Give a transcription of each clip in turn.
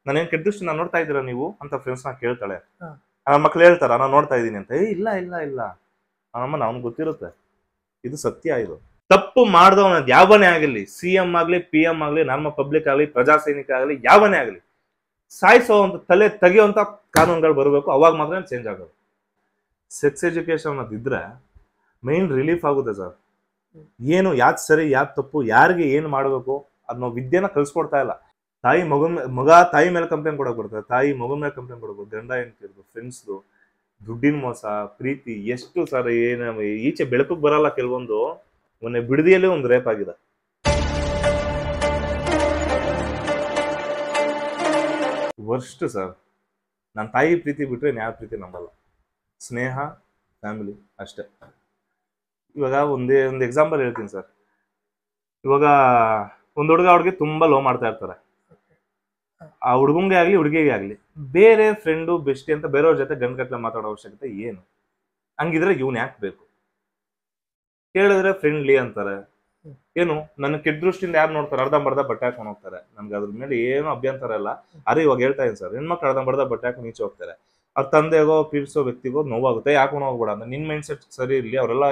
ನಾನೇನ್ ಕೆಟ್ಟದಷ್ಟು ನಾನು ನೋಡ್ತಾ ಇದ್ದೀರಾ ನೀವು ಅಂತ ಫ್ರೆಂಡ್ಸ್ ನ ಕೇಳ್ತಾಳೆ. ನನ್ನ ಮಕ್ಳು ಹೇಳ್ತಾರ ನಾನು ನೋಡ್ತಾ ಇದ್ದೀನಿ ಅಂತ. ಇಲ್ಲ ಇಲ್ಲ ಇಲ್ಲ ಅಮ್ಮ ಅವ್ನಿಗೆ ಗೊತ್ತಿರುತ್ತೆ, ಇದು ಸತ್ಯ. ಇದು ತಪ್ಪು ಮಾಡ್ದವನ ಯಾವನೇ ಆಗಲಿ, CM ಆಗ್ಲಿ, PM ಆಗ್ಲಿ, ನಮ್ಮ ಪಬ್ಲಿಕ್ ಆಗ್ಲಿ, ಪ್ರಜಾ ಸೈನಿಕ ಆಗ್ಲಿ, ಯಾವನೇ ಆಗ್ಲಿ, ಸಾಯಿಸೋ ಅಂತ ತಲೆ ತೆಗಿಯೋಂತ ಕಾನೂನುಗಳು ಬರಬೇಕು. ಅವಾಗ ಮಾತ್ರ ಚೇಂಜ್ ಆಗೋದು. ಸೆಕ್ಸ್ ಎಜುಕೇಶನ್ ಅದಿದ್ರೆ ಮೈನ್ ರಿಲೀಫ್ ಆಗುತ್ತೆ ಸರ್. ಏನು ಯಾವ್ದು ಸರಿ ಯಾವ್ದು ತಪ್ಪು, ಯಾರಿಗೆ ಏನು ಮಾಡಬೇಕು ಅನ್ನೋ ವಿದ್ಯೆನ ಕಲ್ಸ್ಕೊಡ್ತಾ ಇಲ್ಲ. ಮಗ ತಾಯಿ ಮೇಲೆ ಕಂಪ್ಲೇಂಟ್ ಕೊಡಕ್ ಬರ್ತಾರೆ, ತಾಯಿ ಮಗನ ಮೇಲೆ ಕಂಪ್ಲೇಂಟ್ ಕೊಡಬೇಕು, ಗಂಡ ಹೆಂಡ್ತಿರ್ದು, ಫ್ರೆಂಡ್ಸ್ದು, ದುಡ್ಡಿನ ಮೋಸ, ಪ್ರೀತಿ, ಎಷ್ಟು ಸರ್ ಏನು ಈಚೆ ಬೆಳಕಿಗೆ ಬರಲ್ಲ. ಕೆಲವೊಂದು ಮೊನ್ನೆ ಬಿಡದಿಯಲ್ಲಿ ಒಂದು ರೇಪ್ ಆಗಿದೆ. Worst sir. ನನ್ನ ತಾಯಿ ಪ್ರೀತಿ ಬಿಟ್ರೆ ಯಾವ ಪ್ರೀತಿ ನಂಬಲ್ಲ. ಸ್ನೇಹ, ಫ್ಯಾಮಿಲಿ ಅಷ್ಟೇ. ಇವಾಗ ಒಂದು ಎಕ್ಸಾಂಪಲ್ ಹೇಳ್ತೀನಿ ಸರ್. ಇವಾಗ ಒಂದು ಹುಡುಗ ಹುಡುಗಿ ತುಂಬಾ ಲವ್ ಮಾಡ್ತಾ ಇರ್ತಾರೆ. ಆ ಹುಡುಗಂಗೆ ಆಗ್ಲಿ ಹುಡುಗಿಗೆ ಆಗ್ಲಿ ಬೇರೆ ಫ್ರೆಂಡು ಬೆಸ್ಟಿ ಅಂತ ಬೇರೆಯವ್ರ ಜೊತೆ ಗಂಡ್ಗಟ್ಲೆ ಮಾತಾಡೋ ಅವಶ್ಯಕತೆ ಏನು? ಹಂಗಿದ್ರೆ ಇವ್ನ್ ಯಾಕೆ ಬೇಕು? ಕೇಳಿದ್ರೆ ಫ್ರೆಂಡ್ಲಿ ಅಂತಾರೆ. ಏನು ನನ್ನ ಕೆಟ್ಟ ದೃಷ್ಟಿಯಿಂದ ಯಾರು ನೋಡ್ತಾರೆ? ಅರ್ಧಂಬರ್ಧ ಬಟ್ಟೆ ಹಾಕೊಂಡು ಹೋಗ್ತಾರೆ. ನನ್ಗೆ ಅದ್ರ ಮೇಲೆ ಏನು ಅಭ್ಯಂತರ ಇಲ್ಲ. ಅರೆ ಇವಾಗ ಹೇಳ್ತಾ ಇದ್ದೀನಿ ಸರ್, ಹೆಣ್ಮಕ್ಳು ಅರ್ಧಂಬರ್ಧ ಬಟ್ಟೆ ಹಾಕೊಂಡು ಈಚೆ ಹೋಗ್ತಾರೆ. ಅವ್ರ ತಂದೆಗೋ ಪೀಡಿಸೋ ವ್ಯಕ್ತಿಗೋ ನೋವಾಗುತ್ತೆ. ಯಾಕೊಂಡು ಹೋಗ್ಬೇಡ ಅಂದ್ರೆ ನಿನ್ ಮೈಂಡ್ ಸೆಟ್ ಸರಿ ಇರ್ಲಿ. ಅವರೆಲ್ಲ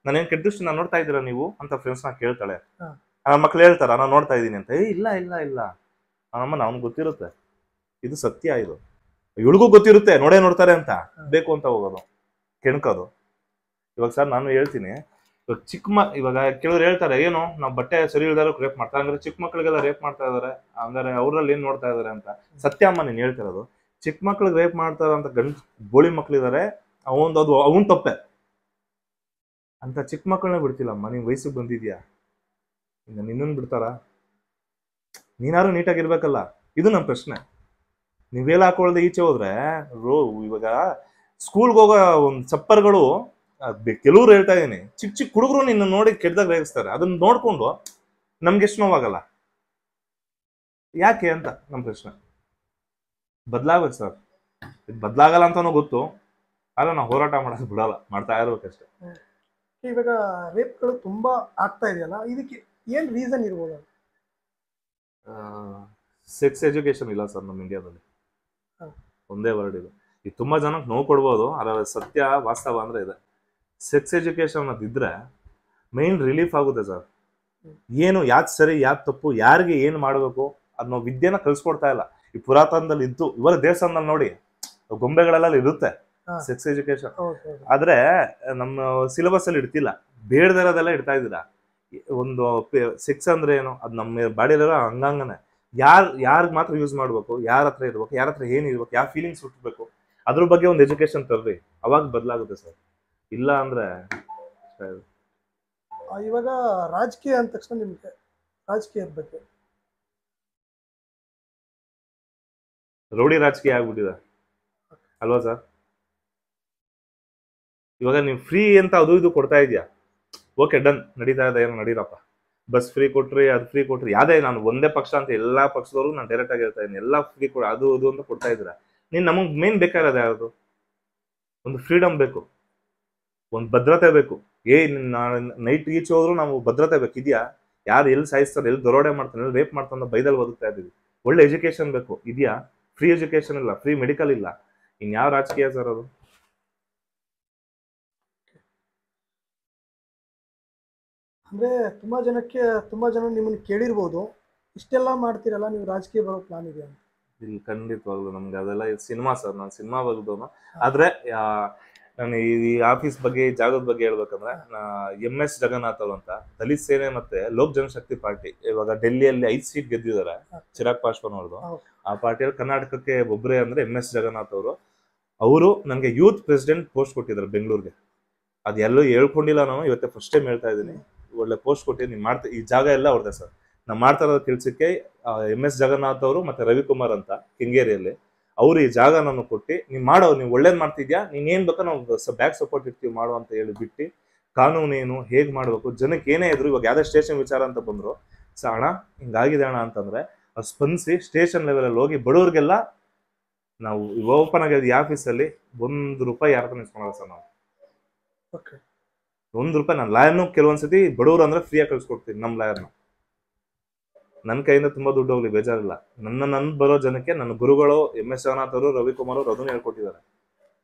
ನಾನೇನ್ ಕೆಟ್ಟ ದೃಷ್ಟಿ ನಾನು ನೋಡ್ತಾ ಇದ್ದೀರಾ ನೀವು ಅಂತ ಫ್ರೆಂಡ್ಸ್ ನ ಕೇಳ್ತಾಳೆ. ನನ್ನ ಮಕ್ಳು ಹೇಳ್ತಾರ ನಾನು ನೋಡ್ತಾ ಇದ್ದೀನಿ ಅಂತ. ಇಲ್ಲ ಇಲ್ಲ ಇಲ್ಲ ಅಮ್ಮ ಅವ್ನಿಗೆ ಗೊತ್ತಿರುತ್ತೆ, ಇದು ಸತ್ಯ. ಇದು ಇವಳಿಗೂ ಗೊತ್ತಿರುತ್ತೆ, ನೋಡ್ತಾರೆ ಅಂತ ಬೇಕು ಅಂತ ಹೋಗೋದು, ಕೆಣ್ಕೋದು. ಇವಾಗ ಸರ್ ನಾನು ಹೇಳ್ತೀನಿ, ಇವಾಗ ಕೆಲವ್ರು ಹೇಳ್ತಾರೆ ಏನು ನಾವು ಬಟ್ಟೆ ಸರಿ ಇಲ್ದಾರ ರೇಪ್ ಮಾಡ್ತಾರೆ, ಹಂಗಾರೆ ಚಿಕ್ಕ ಮಕ್ಳಿಗೆಲ್ಲ ರೇಪ್ ಮಾಡ್ತಾ ಇದಾರೆ, ಹಂಗಾರೆ ಅವ್ರಲ್ಲಿ ಏನ್ ನೋಡ್ತಾ ಇದಾರೆ ಅಂತ. ಸತ್ಯ ಅಮ್ಮ ನೀನ್ ಹೇಳ್ತಿರೋದು. ಚಿಕ್ಕ ಮಕ್ಳಿಗೆ ರೇಪ್ ಮಾಡ್ತಾರ ಅಂತ ಬೋಳಿ ಮಕ್ಳಿದಾರೆ, ಅವನ್ ತಪ್ಪೆ. ಅಂತ ಚಿಕ್ಕ ಮಕ್ಕಳನ್ನ ಬಿಡ್ತಿಲ್ಲಮ್ಮ. ನೀನ್ ವಯಸ್ಸಿಗೆ ಬಂದಿದ್ಯಾ, ಇನ್ನು ನಿನ್ನನ್ ಬಿಡ್ತಾರ? ನೀನಾರು ನೀಟಾಗಿರ್ಬೇಕಲ್ಲ. ಇದು ನಮ್ಮ ಪ್ರಶ್ನೆ. ನೀವೇಲ ಹಾಕೊಳ್ದೆ ಈಚೆ ಹೋದ್ರೆ ಇವಾಗ ಸ್ಕೂಲ್ಗೆ ಹೋಗೋ ಒಂದ್ ಚಪ್ಪರ್ಗಳು ಕೆಲವ್ರು ಹೇಳ್ತಾ ಇದೀನಿ, ಚಿಕ್ಕ ಹುಡುಗರು ನಿನ್ನ ನೋಡಿ ಕೆಟ್ಟದಾಗ ರೇಗಿಸ್ತಾರೆ. ಅದನ್ನ ನೋಡ್ಕೊಂಡು ನಮ್ಗೆ ಎಷ್ಟು ನೋವಾಗಲ್ಲ ಯಾಕೆ ಅಂತ ನಮ್ ಪ್ರಶ್ನೆ. ಬದ್ಲಾಗ್ಬೇಕು ಸರ್. ಇದು ಬದ್ಲಾಗಲ್ಲ ಅಂತಾನು ಗೊತ್ತು, ಆದ್ರೆ ನಾವು ಹೋರಾಟ ಮಾಡೋದು ಬಿಡಲ್ಲ, ಮಾಡ್ತಾ ಇರ್ಬೇಕಷ್ಟೇ. ಇವಾಗ ರೇಪ್ಗಳು ತುಂಬಾ ಆಗ್ತಾ ಇದೆಯಲ್ಲ, ಇದಕ್ಕೆ ಏನ್ ರೀಸನ್ ಇರ್ಬೋದು? ಸೆಕ್ಸ್ ಎಜುಕೇಶನ್ ಇಲ್ಲ ಸರ್ ನಮ್ಮ ಇಂಡಿಯಾದಲ್ಲಿ. ಒಂದೇ ವರ್ಡ್ ಇದು. ಈಗ ತುಂಬಾ ಜನಕ್ಕೆ ನೋವು ಕೊಡ್ಬೋದು, ಅದರ ಸತ್ಯ ವಾಸ್ತವ ಅಂದ್ರೆ ಇದೆ. ಸೆಕ್ಸ್ ಎಜುಕೇಶನ್ ಅದಿದ್ರೆ ಮೈನ್ ರಿಲೀಫ್ ಆಗುತ್ತೆ ಸರ್. ಏನು ಯಾವ್ದು ಸರಿ ಯಾವ್ದು ತಪ್ಪು, ಯಾರಿಗೆ ಏನು ಮಾಡಬೇಕು ಅನ್ನೋ ವಿದ್ಯೆನ ಕಲ್ಸ್ಕೊಡ್ತಾ ಇಲ್ಲ. ಈ ಪುರಾತನದಲ್ಲಿ ಇದ್ದು, ಇವಾಗ ದೇವಸ್ಥಾನದಲ್ಲಿ ನೋಡಿ ಗೊಂಬೆಗಳೆಲ್ಲ ಇರುತ್ತೆ ಸೆಕ್ಸ್ ಎಜುಕೇಶನ್. ಆದ್ರೆ ನಮ್ಮ ಸಿಲೆಬಸ್ ಅಲ್ಲಿ ಇಡ್ತಿಲ್ಲ, ಬೇಡದಿರೋದೆಲ್ಲ ಇಡ್ತಾ ಇದ್ದೀರಾ. ಒಂದು ಸೆಕ್ಸ್ ಅಂದ್ರೆ ಏನು, ಅದು ನಮ್ಮ ಬಾಡಿಯಲ್ಲಿರೋ ಅಂಗಾಂಗನೇ. ಯಾರ್ಗ್ ಮಾತ್ರ ಯೂಸ್ ಮಾಡ್ಬೇಕು, ಯಾರ ಹತ್ರ ಇರ್ಬೇಕು, ಯಾರ ಹತ್ರ ಏನ್ ಇರ್ಬೇಕು, ಯಾವ ಫೀಲಿಂಗ್ಸ್ ಹುಟ್ಟಬೇಕು, ಅದ್ರ ಬಗ್ಗೆ ಒಂದು ಎಜುಕೇಶನ್ ತರ್ರಿ, ಅವಾಗ ಬದಲಾಗುತ್ತೆ ಸರ್. ಇಲ್ಲ ಅಂದ್ರೆ ಇವಾಗ ರಾಜಕೀಯ ಅಂದ ತಕ್ಷಣ ನಿಮ್ಗೆ ರಾಜಕೀಯದ ಬಗ್ಗೆ ರೌಡಿ ರಾಜಕೀಯ ಆಗ್ಬಿಟ್ಟಿದೆ ಅಲ್ವಾ ಸರ್? ಇವಾಗ ನೀವು ಫ್ರೀ ಅಂತ ಅದು ಇದು ಕೊಡ್ತಾ ಇದೆಯಾ, ಓಕೆ ಡನ್, ನಡೀತಾ ಇದೆ, ಏನೋ ನಡೀರಪ್ಪ. ಬಸ್ ಫ್ರೀ ಕೊಟ್ರಿ, ಅದು ಫ್ರೀ ಕೊಟ್ರಿ, ಯಾವ್ದೇ ನಾನು ಒಂದೇ ಪಕ್ಷ ಅಂತ ಎಲ್ಲಾ ಪಕ್ಷದವರು ನಾನು ಡೈರೆಕ್ಟ್ ಆಗಿ ಹೇಳ್ತಾ ಇದ್ದೀನಿ, ಎಲ್ಲಾ ಫ್ರೀ ಕೊಡ ಅದು ಅದು ಅಂತ ಕೊಡ್ತಾ ಇದ್ದೀರಾ. ನಮಗ್ ಮೇನ್ ಬೇಕಾಗಿರೋದು ಯಾವುದು? ಒಂದು ಫ್ರೀಡಮ್ ಬೇಕು, ಒಂದು ಭದ್ರತೆ ಬೇಕು. ನೈಟ್ ಈಚೆ ಹೋದ್ರು ನಾವು ಭದ್ರತೆ ಬೇಕು. ಇದೆಯಾ? ಯಾರು ಎಲ್ಲಿ ಸಾಯಿಸ್ತಾರೆ, ಎಲ್ಲಿ ದರೋಡೆ ಮಾಡ್ತಾನೆ, ಎಲ್ಲಿ ರೇಪ್ ಮಾಡ್ತಾನೆ ಬೈದಲ್ಲಿ ಬದುಕ್ತಾ ಇದ್ದೀವಿ. ಒಳ್ಳೆ ಎಜುಕೇಶನ್ ಬೇಕು. ಇದೆಯಾ? ಫ್ರೀ ಎಜುಕೇಶನ್ ಇಲ್ಲ, ಫ್ರೀ ಮೆಡಿಕಲ್ ಇಲ್ಲ. ಇನ್ಯಾವ ರಾಜಕೀಯ ಸರ್ ಅದು? ಅಂದ್ರೆ ತುಂಬಾ ಜನ ನಿಮ್ಮನ್ನ ಕೇಳಿರ್ಬೋದು, ಇಷ್ಟೆಲ್ಲ ಮಾಡ್ತೀರಲ್ಲ ನೀವು, ರಾಜಕೀಯ ಬರೋ ಪ್ಲಾನ್ ಇದೆ ಅಂತ? ಇಲ್ಲಿ ಖಂಡಿತವಾಗ್ಲು ನಮ್ಗೆ ಅದೆಲ್ಲ ಸಿನಿಮಾ ಸರ್. ನಾನು ಸಿನಿಮಾ ಬಗ್ದವನು. ಆದ್ರೆ ನಾನು ಈ ಆಫೀಸ್ ಬಗ್ಗೆ, ಈ ಜಾಗದ ಬಗ್ಗೆ ಹೇಳ್ಬೇಕಂದ್ರೆ, MS ಜಗನ್ನಾಥ್ ಅವರು ಅಂತ ದಲಿತ ಸೇನೆ ಮತ್ತೆ ಲೋಕ್ ಜನಶಕ್ತಿ ಪಾರ್ಟಿ ಇವಾಗ ಡೆಲ್ಲಿಯಲ್ಲಿ 5 ಸೀಟ್ ಗೆದ್ದಿದ್ದಾರೆ, ಚಿರಾಗ್ ಪಾಸ್ವಾನ್ ಅವ್ರದ್ದು. ಆ ಪಾರ್ಟಿಯಲ್ಲಿ ಕರ್ನಾಟಕಕ್ಕೆ ಒಬ್ಬರೇ ಅಂದ್ರೆ MS ಜಗನ್ನಾಥ್ ಅವರು ನನಗೆ ಯೂತ್ ಪ್ರೆಸಿಡೆಂಟ್ ಪೋಸ್ಟ್ ಕೊಟ್ಟಿದ್ದಾರೆ ಬೆಂಗಳೂರಿಗೆ. ಅದೆಲ್ಲೂ ಹೇಳ್ಕೊಂಡಿಲ್ಲ, ನಾನು ಇವತ್ತೇ ಫಸ್ಟ್ ಟೈಮ್ ಹೇಳ್ತಾ ಇದ್ದೀನಿ. ಒಳ್ಳೆ ಪೋಸ್ಟ್ ಕೊಟ್ಟಿದ್ದೀನಿ. ಈ ಜಾಗ ಎಲ್ಲ ಅವ್ರದೇ ಸರ್. ನಾವು ಮಾಡ್ತಾ ಇರೋ ಕೆಲ್ಸಕ್ಕೆ MS ಜಗನ್ನಾಥ್ ಅವರು ಮತ್ತೆ ರವಿಕುಮಾರ್ ಅಂತ ಕೆಂಗೇರಿಯಲ್ಲಿ ಅವ್ರು ಈ ಜಾಗ ನಾನು ಕೊಟ್ಟು, ನೀವು ಒಳ್ಳೇದ್ ಮಾಡ್ತಿದ್ಯಾ, ನೀನ್ ಏನ್ ಬೇಕೋ ನಾವು ಬ್ಯಾಕ್ ಸಪೋರ್ಟ್ ಇರ್ತೀವಿ ಮಾಡು ಅಂತ ಹೇಳಿ ಬಿಟ್ಟು, ಕಾನೂನೇನು ಹೇಗ್ ಮಾಡ್ಬೇಕು, ಜನಕ್ಕೆ ಏನೇ ಇದ್ರು, ಇವಾಗ ಯಾವ್ದೇ ಸ್ಟೇಷನ್ ವಿಚಾರ ಅಂತ ಬಂದ್ರು, ಅಣ್ಣ ಹಿಂಗಾಗಿದೆ ಅಣ್ಣ ಅಂತಂದ್ರೆ ಸ್ಪಂದಿಸಿ ಸ್ಟೇಷನ್ ಲೆವೆಲ್ ಅಲ್ಲಿ ಹೋಗಿ ಬಡವ್ರಿಗೆಲ್ಲ ನಾವು ಓಪನ್ ಆಗಿ ಆಫೀಸಲ್ಲಿ ₹1 ಯಾರ ಹತ್ರ ನಿಲ್ಸ್ಕೊಳಲ್ಲ ಸರ್. ನಾವು ₹1 ನಾನು ಲಾಯರ್ನು ಕೆಲವೊಂದ್ಸತಿ ಬಡವ್ರು ಅಂದ್ರೆ ಫ್ರೀಯಾಗಿ ಕಳ್ಸಿಕೊಡ್ತೀನಿ ನಮ್ಮ ಲಾಯರ್ನ. ನನ್ನ ಕೈಯಿಂದ ತುಂಬಾ ದುಡ್ಡು ಹೋಗ್ಲಿ ಬೇಜಾರಿಲ್ಲ. ನನ್ನ ಬರೋ ಜನಕ್ಕೆ ನನ್ನ ಗುರುಗಳು MS ಜಗನ್ನಾಥ್ ಅವರು, ರವಿಕುಮಾರ್ ಅವರು ಅದನ್ನ ಹೇಳ್ಕೊಟ್ಟಿದ್ದಾರೆ.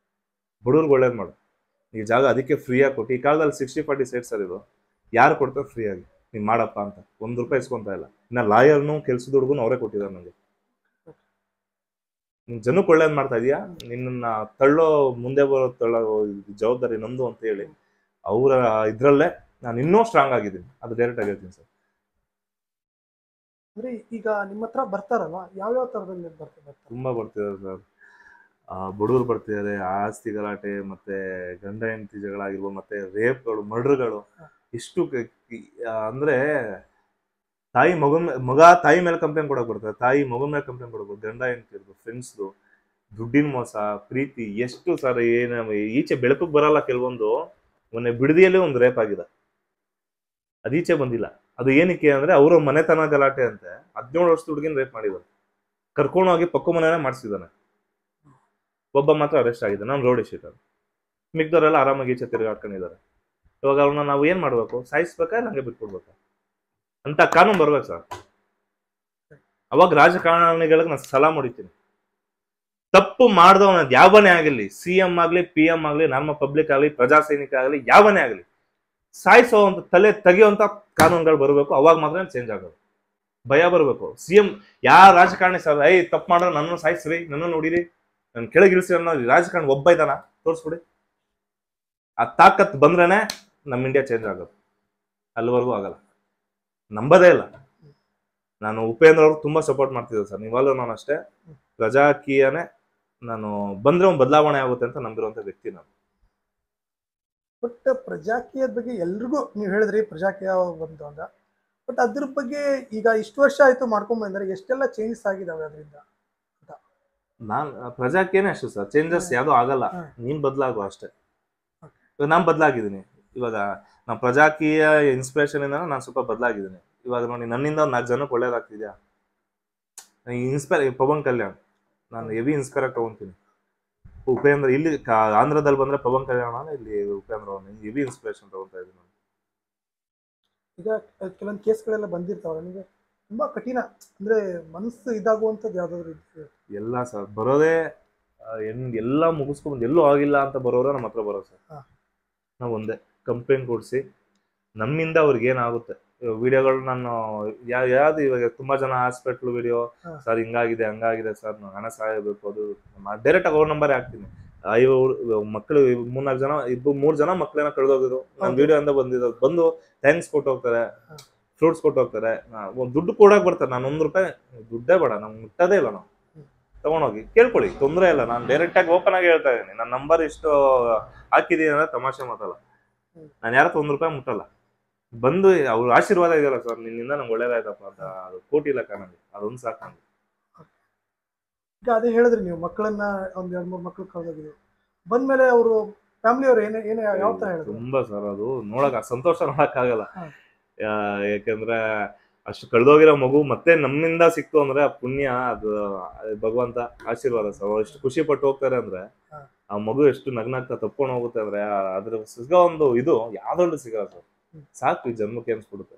ಬಡವ್ರಿಗೆ ಒಳ್ಳೇದು ಮಾಡು, ಈ ಜಾಗ ಅದಕ್ಕೆ ಫ್ರೀಯಾಗಿ ಕೊಟ್ಟು. ಈ ಕಾಲದಲ್ಲಿ 60-40 ಸೈಟ್ ಸರ್ ಇದು, ಯಾರು ಕೊಡ್ತಾರೆ ಫ್ರೀಯಾಗಿ? ನೀನು ಮಾಡಪ್ಪ ಅಂತ ₹1 ಇಸ್ಕೊಂತ ಇಲ್ಲ. ಇನ್ನು ಲಾಯರ್ನು ಕೆಲ್ಸದ ಹುಡುಗನು ಅವರೇ ಕೊಟ್ಟಿದ್ದಾರೆ ನನಗೆ. ನೀನ್ ಜನಕ್ಕೆ ಒಳ್ಳೇದು ಮಾಡ್ತಾ ಇದೀಯಾ, ನಿನ್ನ ತಳ್ಳೋ ಮುಂದೆ ಬರೋ ಜವಾಬ್ದಾರಿ ನಮ್ದು ಅಂತ ಹೇಳಿ ಅವರ ಇದ್ರಲ್ಲೇ ನಾನು ಇನ್ನೂ ಸ್ಟ್ರಾಂಗ್ ಆಗಿದ್ದೀನಿ. ಅದು ಡೈರೆಕ್ಟ್ ಆಗಿ ಹೇಳ್ತೀನಿ ಸರ್. ಅಂದ್ರೆ ಈಗ ನಿಮ್ಮ ಹತ್ರ ಬರ್ತಾರಲ್ಲ, ಯಾವ್ಯಾವ ತರದಲ್ಲಿ ಬರ್ತಾರೆ? ತುಂಬಾ ಬರ್ತಿದ್ದಾರೆ ಸರ್. ಬಡವರು ಬರ್ತಿದ್ದಾರೆ, ಆಸ್ತಿ ಗಲಾಟೆ, ಮತ್ತೆ ಗಂಡ ಹೆಂಡತಿ ಜಗಳ ಆಗಿರ್ಬೋದು, ಮತ್ತೆ ರೇಪ್ಗಳು, ಮರ್ಡರ್ಗಳು. ಇಷ್ಟು ಅಂದ್ರೆ ತಾಯಿ ಮಗ ತಾಯಿ ಮೇಲೆ ಕಂಪ್ಲೇಂಟ್ ಕೊಡಕ್ ಬರ್ತಾರೆ, ತಾಯಿ ಮಗನ ಮೇಲೆ ಕಂಪ್ಲೇಂಟ್ ಕೊಡಬೇಕು, ಗಂಡ ಹೆಂಡತಿ ಇರ್ಬೋದು, ಫ್ರೆಂಡ್ಸ್ದು, ದುಡ್ಡಿನ ಮೋಸ, ಪ್ರೀತಿ, ಎಷ್ಟು ಸರ್ ಏನು ಈಚೆ ಬೆಳಕಿಗೆ ಬರಲ್ಲ. ಕೆಲವೊಂದು ಮೊನ್ನೆ ಬಿಡದಿಯಲ್ಲೇ ಒಂದು ರೇಪ್ ಆಗಿದೆ, ಅದೀಚೆ ಬಂದಿಲ್ಲ. ಅದು ಏನಕ್ಕೆ ಅಂದ್ರೆ ಅವ್ರ ಮನೆತನ ಗಲಾಟೆ ಅಂತೆ 17 ವರ್ಷದ ಹುಡುಗಿನ ರೇಪ್ ಮಾಡಿದ್ದಾರೆ, ಕರ್ಕೊಂಡೋಗಿ ಪಕ್ಕ ಮನೆನೇ ಮಾಡಿಸಿದ್ದಾನೆ. ಒಬ್ಬ ಮಾತ್ರ ಅರೆಸ್ಟ್ ಆಗಿದೆ, ನಾನು ರೋಡ್ ಶೀಟರ್. ಮಿಕ್ದವರೆಲ್ಲ ಆರಾಮಾಗಿ ಈಚೆ ತಿರುಗಾಡ್ಕೊಂಡಿದ್ದಾರೆ. ಇವಾಗ ಅವ್ರನ್ನ ನಾವು ಏನ್ ಮಾಡ್ಬೇಕು? ಸಾಯಿಸ್ಬೇಕಾ ನಂಗೆ ಬಿಟ್ಕೊಡ್ಬೇಕಾ ಅಂತ ಕಾನೂನು ಬರ್ಬೇಕು ಸರ್. ಅವಾಗ ರಾಜಕಾರಣಿಗಳಿಗೆ ನಾನು ಸಲಾ ಹೊಡಿತೀನಿ. ತಪ್ಪು ಮಾಡ್ದವನ ಯಾವನೇ ಆಗಲಿ, CM ಆಗ್ಲಿ, PM ಆಗ್ಲಿ, ನಮ್ಮ ಪಬ್ಲಿಕ್ ಆಗ್ಲಿ, ಪ್ರಜಾ ಸೈನಿಕ ಆಗಲಿ, ಯಾವನೇ ಆಗಲಿ, ಸಾಯಿಸೋವಂತ ತಲೆ ತೆಗೆಯುವಂತ ಕಾನೂನುಗಳು ಬರಬೇಕು. ಅವಾಗ ಮಾತ್ರ ಚೇಂಜ್ ಆಗೋದು. ಭಯ ಬರಬೇಕು. CM ಯಾವ ರಾಜಕಾರಣಿ ಸರ್ ತಪ್ಪು ಮಾಡೋ ನನ್ನನ್ನು ಸಾಯಿಸ್ರಿ, ನನ್ನನ್ನು ನೋಡಿರಿ, ನನ್ ಕೆಳಗಿಳಿಸಿ ಅನ್ನೋ ರಾಜಕಾರಣಿ ಒಬ್ಬ ಇದ್ದಾನ ತೋರಿಸ್ಬಿಡಿ. ಆ ತಾಕತ್ ಬಂದ್ರೇನೆ ನಮ್ಮ ಇಂಡಿಯಾ ಚೇಂಜ್ ಆಗೋದು. ಅಲ್ಲಿವರೆಗೂ ಆಗಲ್ಲ, ನಂಬದೇ ಇಲ್ಲ. ನಾನು ಉಪೇಂದ್ರ ಅವ್ರು ತುಂಬಾ ಸಪೋರ್ಟ್ ಮಾಡ್ತಿದ್ದೆ ಸರ್. ನೀವಾಗಲೂ ನಾನು ಅಷ್ಟೇ ಪ್ರಜಾಕೀಯನೇ ನಾನು ಬಂದ್ರೆ ಒಂದು ಬದಲಾವಣೆ ಆಗುತ್ತೆ ಅಂತ ನಂಬಿರುವಂತ ವ್ಯಕ್ತಿ ನಾನು. ಬಟ್ ಪ್ರಜಾಕೀಯದ ಬಗ್ಗೆ ಎಲ್ರಿಗೂ ನೀವು ಹೇಳಿದ್ರಿ ಪ್ರಜಾಕೀಯ ಬಂತು ಅಂತ. ಬಟ್ ಅದ್ರ ಬಗ್ಗೆ ಈಗ ಇಷ್ಟು ವರ್ಷ ಆಯ್ತು ಮಾಡ್ಕೊಂಡ್ ಬಂದ್ರೆ ಎಷ್ಟೆಲ್ಲ ಚೇಂಜಸ್ ಆಗಿದಾವೆ ಅದರಿಂದ? ನಾನ್ ಪ್ರಜಾಕೀಯನೇ ಅಷ್ಟೇ ಸರ್, ಚೇಂಜಸ್ ಯಾವ್ದು ಆಗಲ್ಲ. ನೀನ್ ಬದಲಾಗುವ ಅಷ್ಟೇ. ಇವಾಗ ನಾನ್ ಬದಲಾಗಿದ್ದೀನಿ. ಇವಾಗ ನಾನು ಪ್ರಜಾಕೀಯ ಇನ್ಸ್ಪಿರೇಷನ್ ಇಂದ ನಾನು ಸ್ವಲ್ಪ ಬದಲಾಗಿದ್ದೀನಿ. ಇವಾಗ ನೋಡಿ, ನನ್ನಿಂದ 4 ಜನಕ್ಕೆ ಒಳ್ಳೇದಾಗ್ತಿದ್ಯಾ? ಪವನ್ ಕಲ್ಯಾಣ್ ನಾನು ಹೆವಿ ಇನ್ಸ್ಪೈರ್ ಆಗಿ ತಗೊಂತೀನಿ. ಉಪೇಂದ್ರ ಇಲ್ಲಿ ಆಂಧ್ರದಲ್ಲಿ ಬಂದ್ರೆ ಪವನ್ ಕಲ್ಯಾಣ, ಇಲ್ಲಿ ಉಪೇಂದ್ರ ಹೆವಿ ಇನ್ಸ್ಪಿರೇಷನ್ ತಗೊಂತಾ ಇದ್ದೀನಿ ನಾನು. ಈಗ ಕೆಲವೊಂದು ಕೇಸ್ಗಳೆಲ್ಲ ಬಂದಿರ್ತಾವ, ನಿಮಗೆ ತುಂಬಾ ಕಠಿಣ ಅಂದ್ರೆ ಮನಸ್ಸು ಇದಾಗುವಂಥದ್ದು ಯಾವ್ದಾದ್ರು? ಎಲ್ಲ ಸರ್ ಬರೋದೇ ಎಲ್ಲ ಮುಗಿಸ್ಕೊಂಡ್ ಎಲ್ಲೂ ಆಗಿಲ್ಲ ಅಂತ ಬರೋರ ನಮ್ಮ ಹತ್ರ ಬರೋ ಸರ್. ನಾವು ಒಂದೇ ಕಂಪ್ಲೇಂಟ್ ಕೊಡಿಸಿ ನಮ್ಮಿಂದ ಅವ್ರಿಗೆ ಏನಾಗುತ್ತೆ ವಿಡಿಯೋಗಳು ನಾನು ಯಾವ್ದು ಇವಾಗ ತುಂಬಾ ಜನ ಹಾಸ್ಪಿಟ್ಲ್ ವಿಡಿಯೋ ಸರ್ ಹಿಂಗಾಗಿದೆ ಹಂಗಾಗಿದೆ ಸರ್, ಹಣ ಸಹಾಯಬೇಕು, ಅದು ಡೈರೆಕ್ಟ್ ಆಗಿ ಅವ್ರ ನಂಬರ್ ಹಾಕ್ತೀನಿ. ಮಕ್ಕಳು 3-4 ಜನ 3 ಜನ ಮಕ್ಕಳೇನ ಕಳೆದೋಗಿದ್ರು, ನನ್ನ ವಿಡಿಯೋ ಇಂದ ಬಂದು ಥ್ಯಾಂಕ್ಸ್ ಕೊಟ್ಟು ಹೋಗ್ತಾರೆ, ಫ್ರೂಟ್ಸ್ ಕೊಟ್ಟು ಹೋಗ್ತಾರೆ, ದುಡ್ಡು ಕೊಡಕ್ ಬರ್ತಾರೆ. ನಾನು ₹1 ದುಡ್ಡೇ ಬೇಡ, ನಮ್ಗೆ ಮುಟ್ಟದೇ ಇಲ್ಲ. ನಾವು ತಗೊಂಡೋಗಿ ಕೇಳ್ಕೊಳ್ಳಿ, ತೊಂದರೆ ಇಲ್ಲ. ನಾನು ಡೈರೆಕ್ಟ್ ಆಗಿ ಓಪನ್ ಆಗಿ ಹೇಳ್ತಾ ಇದ್ದೀನಿ, ನನ್ನ ನಂಬರ್ ಇಷ್ಟು ಹಾಕಿದೀನಿ ಅಂದ್ರೆ ತಮಾಷೆ ಮಾತಲ್ಲ. ನಾನು ಯಾರತ್ರ ₹1 ಮುಟ್ಟಲ್ಲ. ಬಂದು ಅವ್ರ ಆಶೀರ್ವಾದ ಇದೆಯಲ್ಲ ಸರ್, ನಿನ್ನಿಂದ ನಂಗೆ ಒಳ್ಳೇದಾಯ್ತಪ್ಪ ಅಂತ, ಅದು ಕೋಟಿ ಇಲ್ಲ ಕಾಣಂಗೆ, ಅದೊಂದು ಸಾಕು ನಂಗೆ. ಈಗ ಅದೇ ಹೇಳಿದ್ರಿ ನೀವು ಮಕ್ಕಳನ್ನ ಒಂದ್ 2-3 ಮಕ್ಕಳು ಕಳೆದೋಗಿದ್ರು, ಬಂದ್ಮೇಲೆ ಅವರು ಫ್ಯಾಮಿಲಿ ಅವ್ರು ಏನೇ ಯಾವ ತರ ಹೇಳಿದ್ರು? ತುಂಬಾ ಸರ್ ಅದು ನೋಡಕ್ ಸಂತೋಷ ನೋಡಕ್ ಆಗಲ್ಲ. ಯಾಕಂದ್ರೆ ಅಷ್ಟು ಕಳೆದೋಗಿರೋ ಮಗು ಮತ್ತೆ ನಮ್ಮಿಂದ ಸಿಕ್ತು ಅಂದ್ರೆ ಆ ಪುಣ್ಯ, ಅದು ಭಗವಂತ ಆಶೀರ್ವಾದ ಸರ್. ಎಷ್ಟು ಖುಷಿ ಪಟ್ಟು ಹೋಗ್ತಾರೆ ಅಂದ್ರೆ, ಆ ಮಗು ಎಷ್ಟು ನಗ್ನಾಗ್ತಾ ತಪ್ಕೊಂಡು ಹೋಗುತ್ತೆ ಅಂದ್ರೆ ಅದ್ರ ಸಿಗೋ ಒಂದು ಇದು ಯಾವ್ದ್ರಲ್ಲೂ ಸಿಗಲ್ಲ ಸರ್. ಸಾಕು ಈ ಜನ್ಮಕ್ಕೆ ಅನ್ಸ್ಬಿಡುತ್ತೆ.